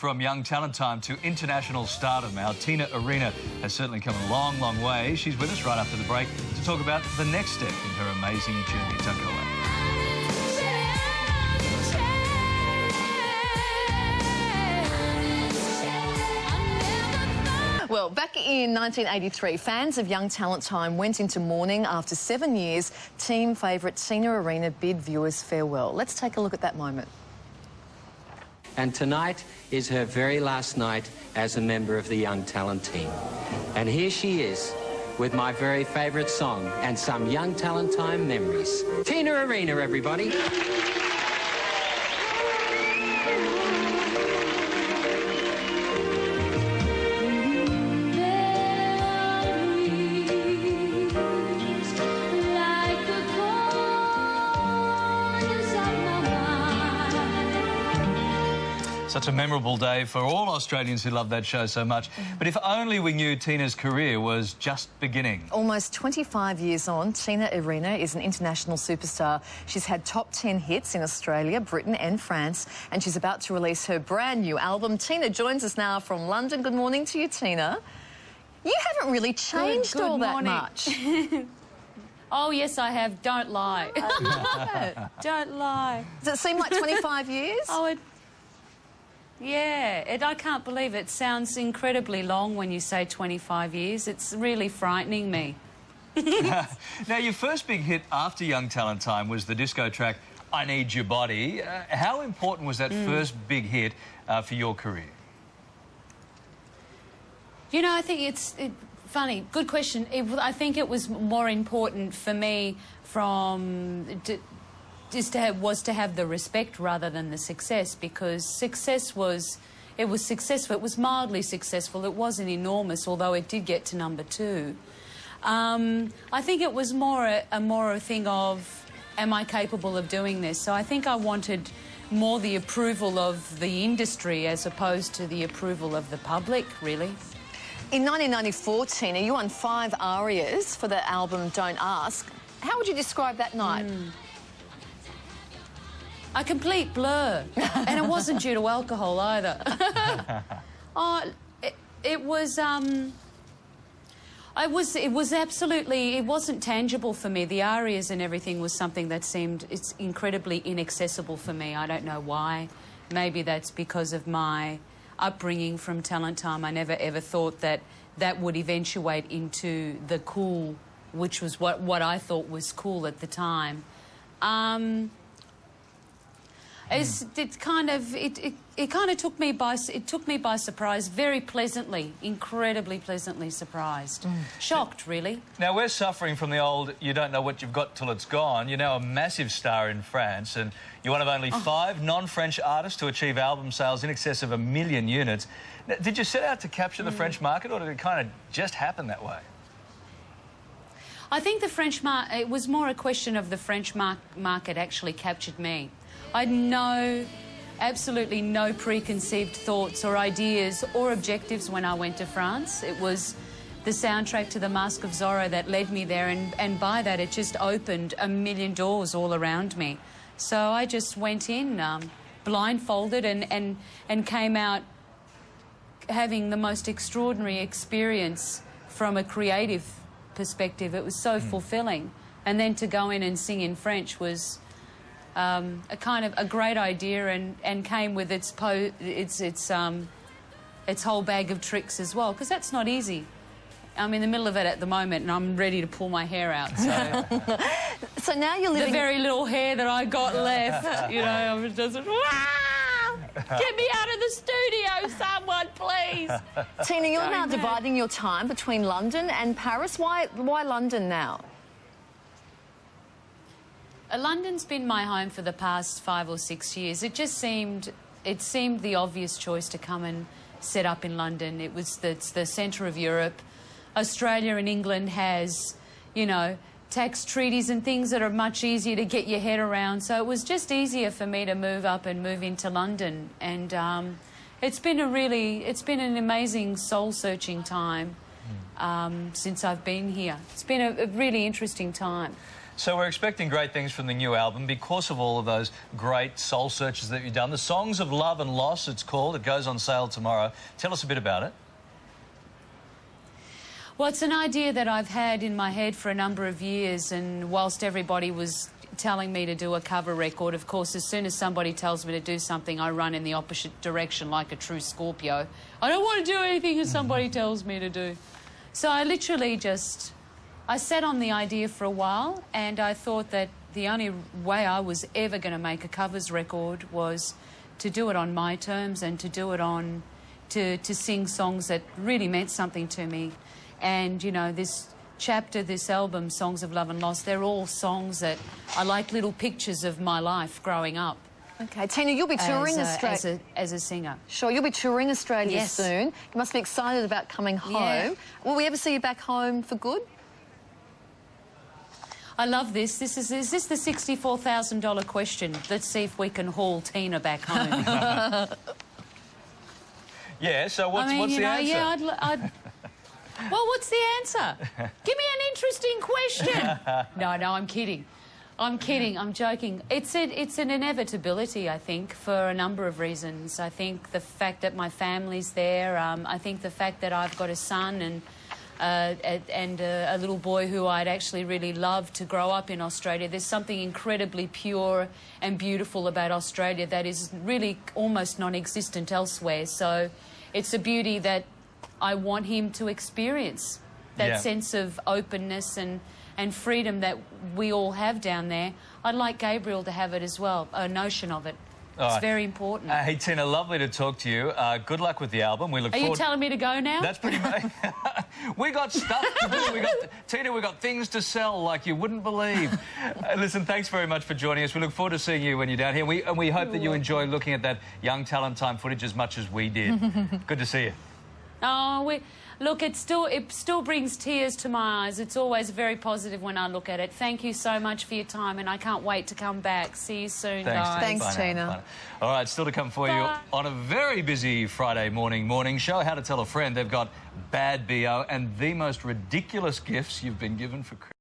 from young talent time to international stardom, our Tina Arena has certainly come a long, long way. She's with us right after the break to talk about the next step in her amazing journey. Don't go away. Well, back in 1983, fans of Young Talent Time went into mourning after 7 years. Team favourite Tina Arena bid viewers farewell. Let's take a look at that moment. And tonight is her very last night as a member of the Young Talent team. And here she is with my very favourite song and some Young Talent Time memories. Tina Arena, everybody. Such a memorable day for all Australians who love that show so much. But if only we knew Tina's career was just beginning. Almost 25 years on, Tina Arena is an international superstar. She's had top 10 hits in Australia, Britain and France, and she's about to release her brand new album. Tina joins us now from London. Good morning to you, Tina. You haven't really changed Good all morning. that much. Oh, yes, I have. Don't lie. Don't lie. Does it seem like 25 years? Oh, yeah. I can't believe it. Sounds incredibly long when you say 25 years. It's really frightening me. Now, your first big hit after Young Talent Time was the disco track I Need Your Body. How important was that first big hit for your career? You know, I think it's funny. Good question. I think it was more important for me was to have the respect rather than the success, because success was successful. It was mildly successful. It wasn't enormous, although it did get to #2. I think it was more a thing of, am I capable of doing this? So I think I wanted more the approval of the industry as opposed to the approval of the public, really. In 1994, Tina, you won 5 arias for the album Don't Ask. How would you describe that night? A complete blur. And it wasn't due to alcohol either. It was absolutely, it wasn't tangible for me. The arias and everything was something that it's incredibly inaccessible for me. I don't know why. Maybe that's because of my upbringing from Talent Time. I never ever thought that would eventuate into the cool, which was what I thought was cool at the time. It kind of took me by surprise, very pleasantly, incredibly pleasantly surprised. Shocked, really. Now, we're suffering from the old you don't know what you've got till it's gone. You're now a massive star in France, and you're one of only 5 non-French artists to achieve album sales in excess of 1 million units. Now, did you set out to capture the French market, or did it kind of just happen that way? I think it was more a question of the French market actually captured me. I had absolutely no preconceived thoughts or ideas or objectives when I went to France. It was the soundtrack to The Mask of Zorro that led me there, and by that it just opened 1 million doors all around me. So I just went in blindfolded and came out having the most extraordinary experience from a creative perspective. It was so fulfilling. And then to go in and sing in French was a great idea, and came with its whole bag of tricks as well, because that's not easy. I'm in the middle of it at the moment, and I'm ready to pull my hair out. So, so now you're living... The very little hair that I got left, you know, I'm just... Get me out of the studio, someone, please. Tina, you're now dividing your time between London and Paris. Why London now? London's been my home for the past 5 or 6 years. It seemed the obvious choice to come and set up in London. It's the centre of Europe. Australia and England has, you know, tax treaties and things that are much easier to get your head around. So it was just easier for me to move up and move into London. And it's been an amazing soul-searching time since I've been here. It's been a really interesting time. So we're expecting great things from the new album because of all of those great soul searches that you've done. The Songs of Love and Loss, it's called. It goes on sale tomorrow. Tell us a bit about it. Well, it's an idea that I've had in my head for a number of years, and whilst everybody was telling me to do a cover record, of course, as soon as somebody tells me to do something, I run in the opposite direction like a true Scorpio. I don't want to do anything that somebody tells me to do. So I literally I sat on the idea for a while, and I thought that the only way I was ever going to make a covers record was to do it on my terms and to do it on, to sing songs that really meant something to me. And, you know, this chapter, this album, Songs of Love and Loss, they're all songs that are like little pictures of my life growing up. OK, Tina, you'll be touring Australia. As a singer. Sure, you'll be touring Australia Yes. soon. You must be excited about coming home. Yeah. Will we ever see you back home for good? I love this. Is this the $64,000 question? Let's see if we can haul Tina back home. Yeah, so what's the answer? Yeah, well, what's the answer? Give me an interesting question. No, I'm kidding. I'm kidding. I'm joking. It's an inevitability, I think, for a number of reasons. I think the fact that my family's there. I think the fact that I've got a son and a little boy who I'd actually really love to grow up in Australia. There's something incredibly pure and beautiful about Australia that is really almost non-existent elsewhere. So it's a beauty that I want him to experience, that sense of openness and freedom that we all have down there. I'd like Gabriel to have it as well, a notion of it. It's very important. Hey, Tina, lovely to talk to you. Good luck with the album. We look forward... Are you telling me to go now? That's pretty much... We got stuff to do. Tina, we got things to sell like you wouldn't believe. Listen, thanks very much for joining us. We look forward to seeing you when you're down here. And we hope that you enjoy looking at that Young Talent Time footage as much as we did. Good to see you. Oh, look, it still brings tears to my eyes. It's always very positive when I look at it. Thank you so much for your time, and I can't wait to come back. See you soon, guys. Thanks, Tina. All right, still to come for you on a very busy Friday morning show, How to Tell a Friend. They've got Bad B.O. and the most ridiculous gifts you've been given for Christmas.